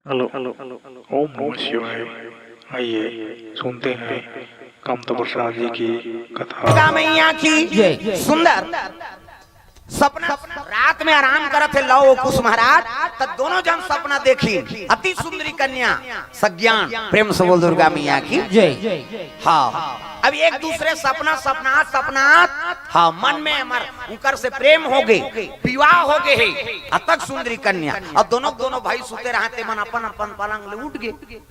Hello hello hello. ओम नमः शिवाय। आइए सुनते हैं कामता प्रसाद जी की कथा। मैया की सुंदर सपना रात में आराम करत थे लव कुश महाराज तो दोनों जन सपना देखी अति सुंदरी कन्या सज्ञान प्रेम से बोल दुर्गा मैया की जय। हाँ अब एक दूसरे सपना सपना सपना हाँ मन में अमर उकर से प्रेम हो गए विवाह हो गए है अतक सुंदरी कन्या और दोनों भाई सुते रहते मन अपन अपन पलंग ले उठ गए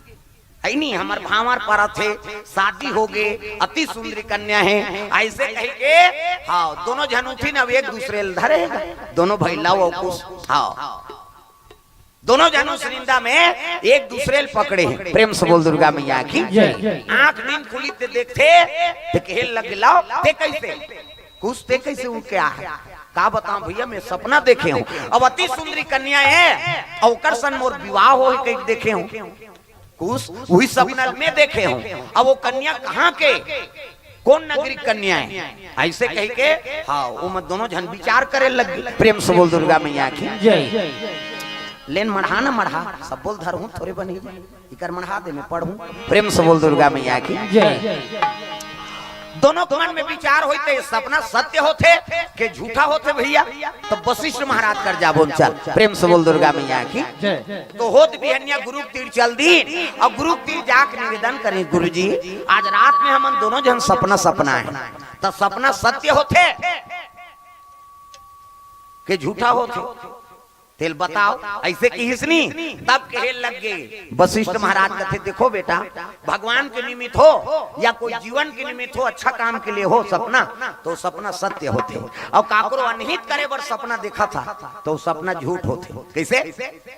है नहीं हमार भावर पर थे शादी हो गए अति सुंदरी कन्या है ऐसे कह के हाँ दोनों जन उठी ना एक दूसरे धरेगा दोनों भाई लव और कुश हाँ दोनों जनों सरिंदा में एक दूसरे पकड़े हैं प्रेम से बोल दुर्गा मैया की आंख नींद खुली ते देखते ते कहल लग लाओ ते कैसे कुछ ते कैसे उठ के आ का बताऊं भैया मैं सपना देखे हूँ अब अति सुंदरी कन्या है और सन मोर विवाह हो कहीं देखे हूँ कुछ वही सपना में देखे हूँ अब वो कन्या कहाँ के कौन नगरी कन्या है ऐसे कह के हाँ वो मत दोनों जन विचार करे लग प्रेम से बोल दुर्गा मैया की जय। लेन मढ़ा ना मढ़ा सब बोल धर हूँ थोड़े बनी इकर मढ़ा दे मैं पढ़ूं प्रेम से बोल दुर्गा मैया की जय। दोनों मन में विचार होते सपना सत्य होते के झूठा होते भैया तो वशिष्ठ महाराज कर जाबो चल प्रेम से बोल दुर्गा मैया की तो होत बिहनिया गुरु तीर चल दी और गुरु तीर जाके निवेदन करें गुरुजी आज रात में हम दोनों जन सपना है तो सपना सत्य होते के झूठा होते तेल बताओ ऐसे की हिसनी तब कहे लग गए वशिष्ठ महाराज कहते देखो बेटा भगवान के निमित्त हो या कोई जीवन के निमित्त हो अच्छा काम के लिए हो सपना तो सपना सत्य होते और काकुर अनहित करे बर सपना देखा था तो सपना झूठ होते कैसे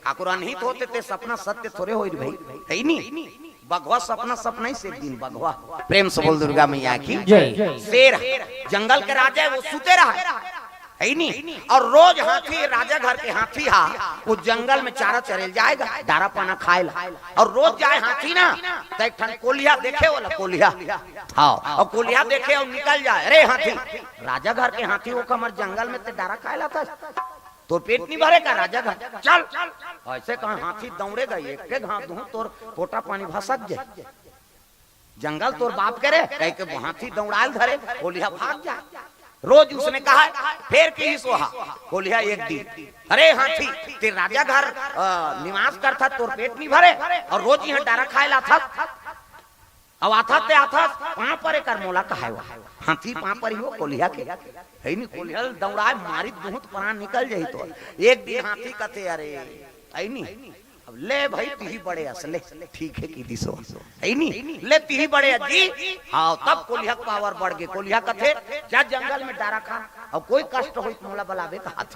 काकुर अनहित होते थे सपना सत्य थोड़े हो भाई है नहीं बघवा सपना ही से दिन बघवा प्रेम से बोल दुर्गा मैया की शेर जंगल के राजा है वो सुते रहा है नहीं और रोज हाथी राजा घर के हाथी वो जंगल में चारा चरेल जाएगा दारा पाना खाएला और रोज जाए हाथी ना तो एक ठन कोलिया देखे वाला कोलिया हाँ और कोलिया देखे और निकल जाए अरे हाथी राजा घर के हाथी वो कमर जंगल में ते दारा खाएला था तो पेट नहीं भरेगा राजा घर चल ऐसे कहा हाथी दौड़ेगा एक घास दूं तोर पोटा पानी भसक जाए जंगल तोर बाप करे कह के हाथी दौड़ाल धरे कोलिया भाग जाए रोज उसने कहा फिर की सोहा कोलिया एक दिन अरे हाथी तेरे राजा घर निवास करता तोर पेट नहीं भरे और रोज यहाँ डारा खाएला था अब आता वहां पर एक मोला कहा हाथी वहां पर ही हो कोलिया के है नहीं कोलिया दौड़ाए मारी बहुत प्राण निकल जाये तो एक दिन हाथी कहते अरे है नहीं अब ले भाई तिही बड़े असले ठीक है की दिसो है नहीं ले तिही बड़े जी हाँ तब कोलिया पावर बढ़ गए कोलिया कथे जा जंगल में डारा खा और कोई कष्ट हो मोला बलावे का हाथ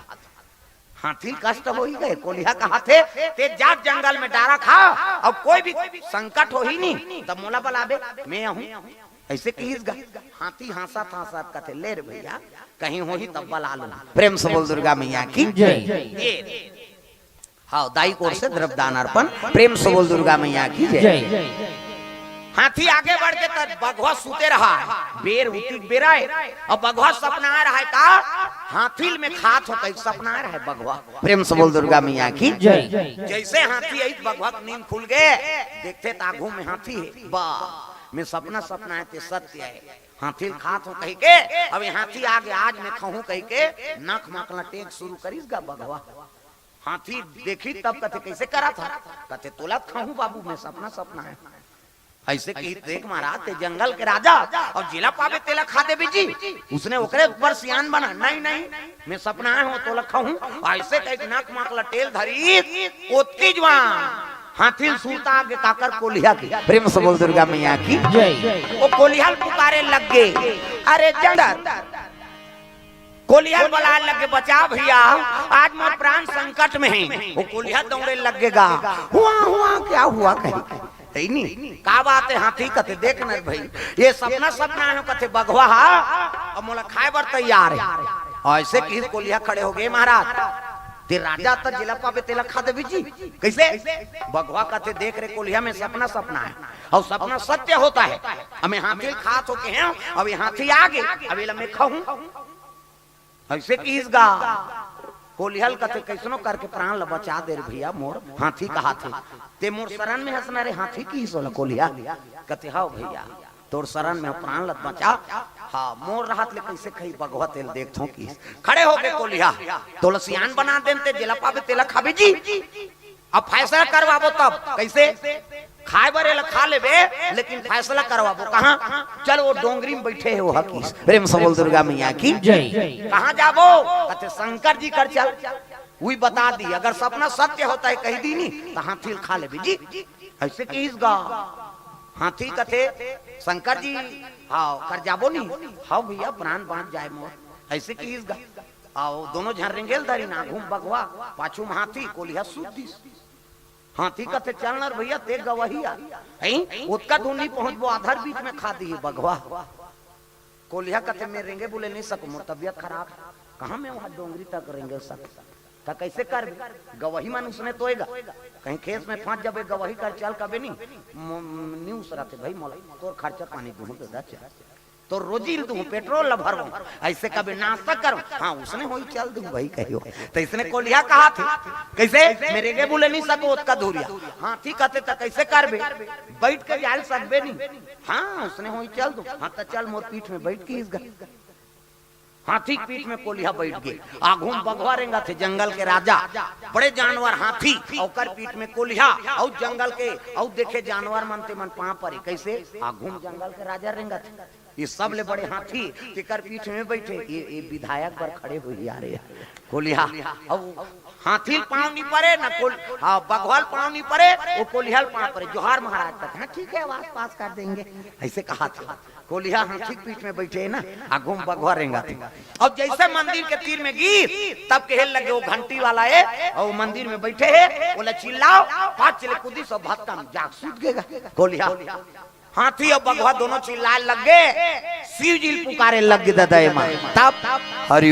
हाथी कष्ट हो ही गए कोलिया कहा थे ते जा जंगल में डारा खा और कोई भी संकट हो ही नहीं तब मोला बलावे मैं हूँ ऐसे कहीस हाथी हासात कथे ले रे भैया कहीं हो ही तब बला लो प्रेम से बोल दुर्गा मैया की जय। हाँ दाई कोर से द्रव्यदान अर्पण प्रेम से बोल दुर्गा मैया की जय। हाथी आगे बढ़ के तब बघवा सूते रहा बेर उठी बेराए और बघवा सपना आ रहा है का हाथी में खात होता है सपना आ रहा है बघवा प्रेम से बोल दुर्गा मैया की जय। जैसे हाथी आई बघवा नींद खुल गए देखते तागू में हाथी है वाह मैं सपना है ते सत्य है हाथी खात हो कही के अब हाथी आगे आज मैं खाऊं कही के नख माकला टेक शुरू करीसगा बघवा हाथी देखी तब कथे कैसे करा था कथे तोला खाऊं बाबू मैं सपना है ऐसे कही देख महाराज ते जंगल के राजा और जिला पावे तेला खा दे बीजी उसने ओकरे ऊपर सियान बना नहीं मैं सपना हूं तोला खाऊं ऐसे कही नाक माकला टेल धरी ओती जवान हाथी सूता आगे काकर कोलिया की प्रेम से बोल दुर्गा मैया की जय। वो कोलिया पुकारे लग गए अरे जंगल कोलिया बला लगे बचा भैया आज मोर प्राण संकट में है वो कोलिया दौड़े लगेगा हुआ क्या हुआ कहीं नहीं का बात है हाथी कथे देख न भाई ये सपना है कथे बघवा और मोला खाए बर तैयार है ऐसे की कोलिया खड़े हो गए महाराज ते राजा तो जिला पावे तेला खा दे जी कैसे बघवा कथे देख रे कोलिया में सपना है और सपना सत्य होता है हमें हाथी खात होके हैं अब हाथी आगे अभी मैं खाऊं ऐसे कीसगा कोलिहल कथे कैसनो करके प्राण ल बचा दे रे भैया मोर हाथी कहा थे ते मोर शरण में हंसना रे हाथी की सोला कोलिया कहते हाओ भैया तोर शरण में प्राण लत बचा। हाँ मोर राहत ले कैसे खई बगवा तेल देखथो की खड़े हो गए कोलिया तुलसियान बना देते जिला पावे तेला खाबे जी। अब फैसला करवाबो तब कैसे खाए बरे खा लेबे लेकिन फैसला करवाबो कहां चल वो डोंगरी में बैठे हो हकीस प्रेम से बोल दुर्गा मैया की जय। कहां जाबो कहते शंकर जी कर चल वही बता दी अगर सपना सत्य होता है कही दी नहीं तो हाथी खा ले जी ऐसे किस गा हाथी कथे शंकर जी हाओ कर जाबो नहीं हाओ भैया प्राण बांध जाए मोर ऐसे किस गा आओ दोनों झन रेंगेल धरी ना घूम बगवा पाछू में हाथी कोलिया सूदी हाथी कथे चलना भैया ते गवही उसका ढूंढी पहुंचबो आधार बीच में खा दी बगवा कोलिया कथे मैं रेंगे बोले नहीं सकूं मोर तबियत खराब कहां मैं वहां डोंगरी तक रेंगे सक ता कैसे कर गवही मन उसने तोएगा कहीं खेत में फंस जाबे गवही कर चल कबे नहीं न्यूज रहते भाई मोला तोर खर्चा पानी दूं तो दच तो रोजी दूं पेट्रोल ल भरबो ऐसे कबे नाश्ता कर। हां उसने होई चल दूं भाई कहियो तो इसने कोलिया कहा थे कैसे मेरे के बोले नहीं सको उसका धुरिया हाथी कहते त कैसे करबे बैठ के जाल सकबे नहीं। हां उसने होई चल दूं हां त चल मोर पीठ में बैठ के इस हाथी की पीठ में कोलिया बैठ गए आघूम बगवा रेंगा थे जंगल के राजा बड़े जानवर हाथी और पीठ में कोलिया और जंगल के और देखे जानवर मनते मन पां पर कैसे आघूम जंगल के राजा रेंगा थे ये सब ले बड़े हाथी तेकर पीठ में बैठे ये विधायक पर खड़े हुए आ रहे कोलिया और हाथी पांव नहीं पड़े ना हाँ बगवाल पांव नहीं पड़े वो कोलियाल पांव पड़े जोहार महाराज तक हाँ ठीक है आवाज पास कर देंगे ऐसे कहा था कोलिया हाथी पीठ में बैठे ना आगुम बगवा रेंगा थे। अब जैसे मंदिर के तीर में गिर तब कहने लगे वो घंटी वाला है और मंदिर में बैठे है बोले चिल्लाओ पांच चले कूदी सब भक्तम जाग सूत गएगा कोलिया हाथी और बगवा दोनों चिल्लाए लग गए शिव जी पुकारे लग गए तब हरि